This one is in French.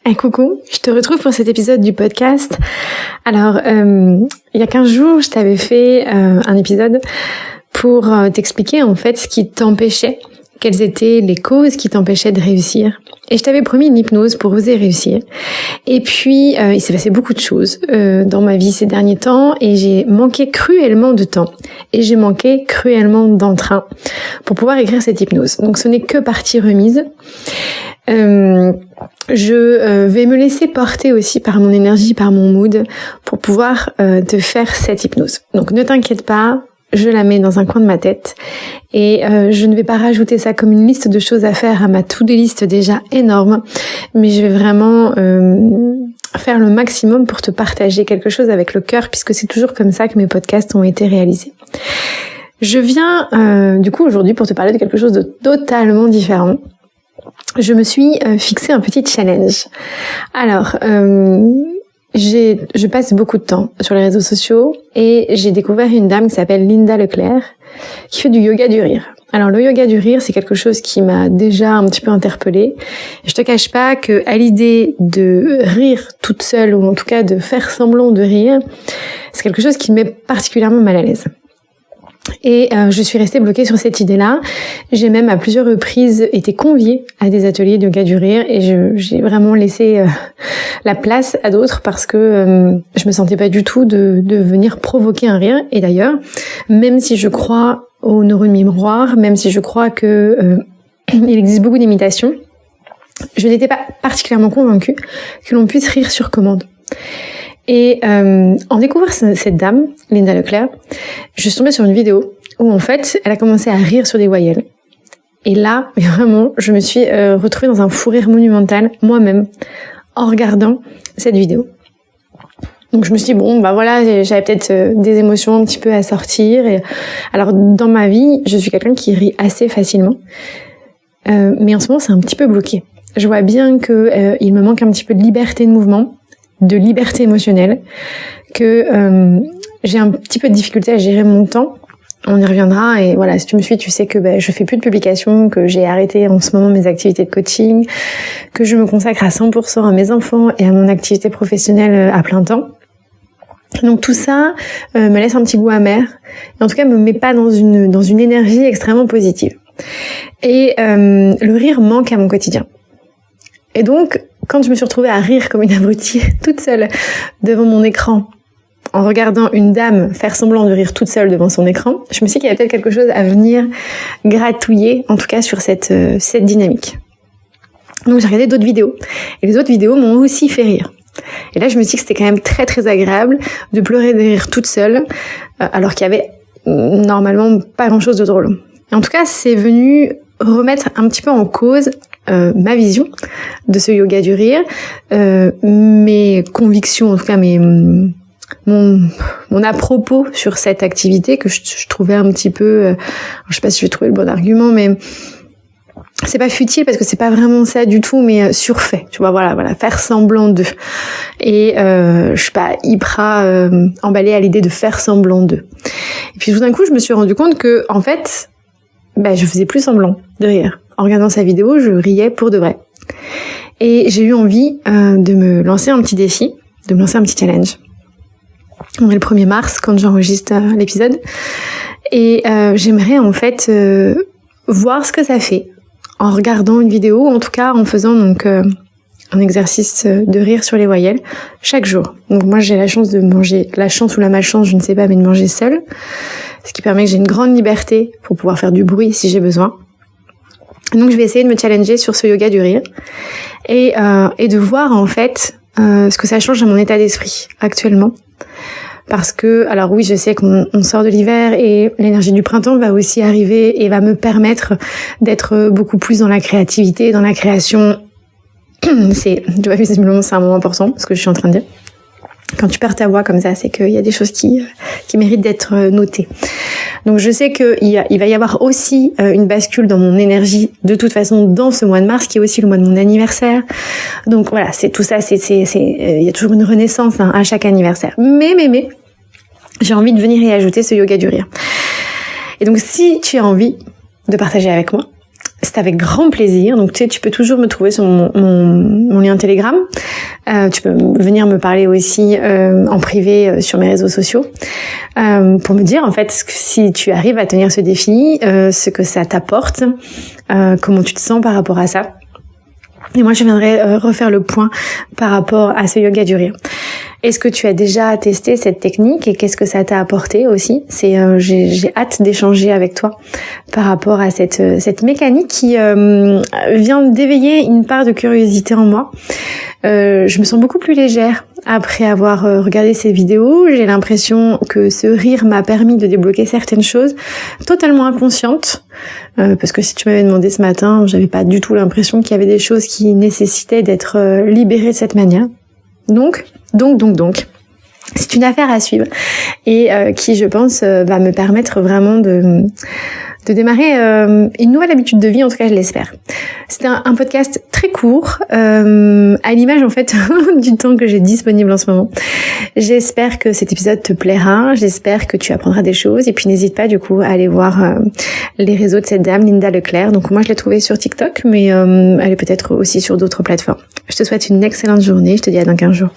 Hey, coucou, je te retrouve pour cet épisode du podcast. Alors, il y a 15 jours, je t'avais fait un épisode pour t'expliquer en fait ce qui t'empêchait, quelles étaient les causes qui t'empêchaient de réussir. Et je t'avais promis une hypnose pour oser réussir. Et puis, il s'est passé beaucoup de choses dans ma vie ces derniers temps et j'ai manqué cruellement de temps. Et j'ai manqué cruellement d'entrain pour pouvoir écrire cette hypnose. Donc, ce n'est que partie remise. Je vais me laisser porter aussi par mon énergie, par mon mood, pour pouvoir te faire cette hypnose. Donc ne t'inquiète pas, je la mets dans un coin de ma tête et je ne vais pas rajouter ça comme une liste de choses à faire à ma to-do list déjà énorme, mais je vais vraiment faire le maximum pour te partager quelque chose avec le cœur, puisque c'est toujours comme ça que mes podcasts ont été réalisés. Je viens du coup aujourd'hui pour te parler de quelque chose de totalement différent. Je me suis fixé un petit challenge. Alors, je passe beaucoup de temps sur les réseaux sociaux et j'ai découvert une dame qui s'appelle Linda Leclerc qui fait du yoga du rire. Alors le yoga du rire, c'est quelque chose qui m'a déjà un petit peu interpellée. Je te cache pas que à l'idée de rire toute seule, ou en tout cas de faire semblant de rire, c'est quelque chose qui me met particulièrement mal à l'aise. Et je suis restée bloquée sur cette idée-là. J'ai même à plusieurs reprises été conviée à des ateliers de yoga du rire et j'ai vraiment laissé la place à d'autres parce que je me sentais pas du tout de venir provoquer un rire. Et d'ailleurs, même si je crois aux neurones miroirs, même si je crois que il existe beaucoup d'imitations, je n'étais pas particulièrement convaincue que l'on puisse rire sur commande. Et en découvrant cette dame, Linda Leclerc, je suis tombée sur une vidéo où en fait, elle a commencé à rire sur des voyelles. Et là, vraiment, je me suis retrouvée dans un fou rire monumental, moi-même, en regardant cette vidéo. Donc je me suis dit, bon, bah voilà, j'avais peut-être des émotions un petit peu à sortir. Et... Alors, dans ma vie, je suis quelqu'un qui rit assez facilement. Mais en ce moment, c'est un petit peu bloqué. Je vois bien que il me manque un petit peu de liberté de mouvement, de liberté émotionnelle, que j'ai un petit peu de difficulté à gérer mon temps. On y reviendra et voilà, si tu me suis, tu sais que je fais plus de publications, que j'ai arrêté en ce moment mes activités de coaching, que je me consacre à 100% à mes enfants et à mon activité professionnelle à plein temps. Donc tout ça me laisse un petit goût amer, et en tout cas me met pas dans une énergie extrêmement positive. Et le rire manque à mon quotidien. Et donc, quand je me suis retrouvée à rire comme une abrutie, toute seule, devant mon écran, en regardant une dame faire semblant de rire toute seule devant son écran, je me suis dit qu'il y avait peut-être quelque chose à venir gratouiller, en tout cas sur cette dynamique. Donc j'ai regardé d'autres vidéos, et les autres vidéos m'ont aussi fait rire. Et là, je me suis dit que c'était quand même très très agréable de pleurer de rire toute seule, alors qu'il y avait normalement pas grand-chose de drôle. Et en tout cas, c'est venu remettre un petit peu en cause ma vision de ce yoga du rire, mes convictions, en tout cas mon à-propos sur cette activité que je trouvais un petit peu, je sais pas si je vais trouver le bon argument, mais c'est pas futile parce que c'est pas vraiment ça du tout, mais surfait, tu vois, voilà, faire semblant de. Et je suis pas hyper emballée à l'idée de faire semblant de. Et puis tout d'un coup, je me suis rendu compte que en fait, je faisais plus semblant de rire. En regardant sa vidéo, je riais pour de vrai. Et j'ai eu envie de me lancer un petit défi, de me lancer un petit challenge. On est le 1er mars quand j'enregistre l'épisode. Et j'aimerais en fait voir ce que ça fait en regardant une vidéo, en tout cas en faisant donc un exercice de rire sur les voyelles chaque jour. Donc moi j'ai la chance de manger, la chance ou la malchance, je ne sais pas, mais de manger seule. Ce qui permet que j'ai une grande liberté pour pouvoir faire du bruit si j'ai besoin. Donc je vais essayer de me challenger sur ce yoga du rire et de voir en fait ce que ça change à mon état d'esprit actuellement. Parce que, alors oui, je sais qu'on sort de l'hiver et l'énergie du printemps va aussi arriver et va me permettre d'être beaucoup plus dans la créativité, dans la création. Tu vois, visiblement c'est un moment important, ce que je suis en train de dire. Quand tu perds ta voix comme ça, c'est qu'il y a des choses qui méritent d'être notées. Donc je sais qu'il va y avoir aussi une bascule dans mon énergie de toute façon dans ce mois de mars, qui est aussi le mois de mon anniversaire. Donc voilà, c'est tout ça, il y a toujours une renaissance à chaque anniversaire. Mais j'ai envie de venir y ajouter ce yoga du rire. Et donc si tu as envie de partager avec moi c'est avec grand plaisir. Donc, tu sais, tu peux toujours me trouver sur mon lien Telegram. Tu peux venir me parler aussi en privé sur mes réseaux sociaux pour me dire, en fait, si tu arrives à tenir ce défi, ce que ça t'apporte, comment tu te sens par rapport à ça. Et moi, je viendrai refaire le point par rapport à ce yoga du rire. Est-ce que tu as déjà testé cette technique et qu'est-ce que ça t'a apporté aussi? J'ai hâte d'échanger avec toi par rapport à cette mécanique qui vient d'éveiller une part de curiosité en moi. Je me sens beaucoup plus légère après avoir regardé ces vidéos. J'ai l'impression que ce rire m'a permis de débloquer certaines choses totalement inconscientes. Parce que si tu m'avais demandé ce matin, j'avais pas du tout l'impression qu'il y avait des choses qui nécessitaient d'être libérées de cette manière. Donc, c'est une affaire à suivre et qui, je pense, va me permettre vraiment de démarrer une nouvelle habitude de vie, en tout cas je l'espère. C'était un podcast très court, à l'image en fait du temps que j'ai disponible en ce moment. J'espère que cet épisode te plaira, j'espère que tu apprendras des choses et puis n'hésite pas du coup à aller voir les réseaux de cette dame, Linda Leclerc. Donc moi je l'ai trouvée sur TikTok, mais elle est peut-être aussi sur d'autres plateformes. Je te souhaite une excellente journée, je te dis à dans 15 jours.